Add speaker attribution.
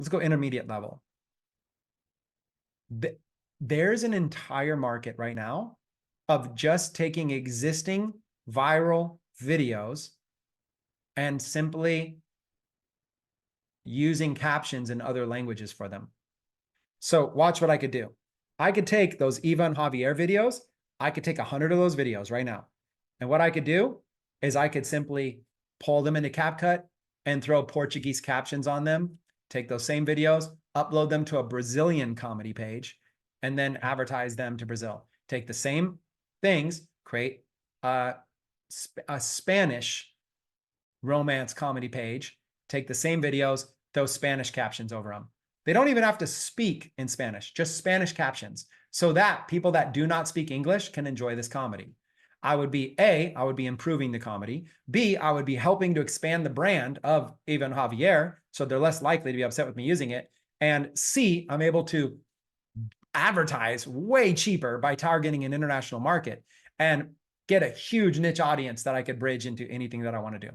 Speaker 1: let's go intermediate level. There's an entire market right now of just taking existing viral videos and simply using captions in other languages for them. So watch what I could do. I could take those Eva and Javier videos. I could take 100 of those videos right now. And what I could do is I could simply pull them into CapCut and throw Portuguese captions on them, take those same videos, upload them to a Brazilian comedy page, and then advertise them to Brazil. Take the same things, create a Spanish romance comedy page, take the same videos, throw Spanish captions over them. They don't even have to speak in Spanish, just Spanish captions, so that people that do not speak English can enjoy this comedy. I would be improving the comedy. B, I would be helping to expand the brand of Eva and Javier, so they're less likely to be upset with me using it. And C, I'm able to advertise way cheaper by targeting an international market and get a huge niche audience that I could bridge into anything that I want to do.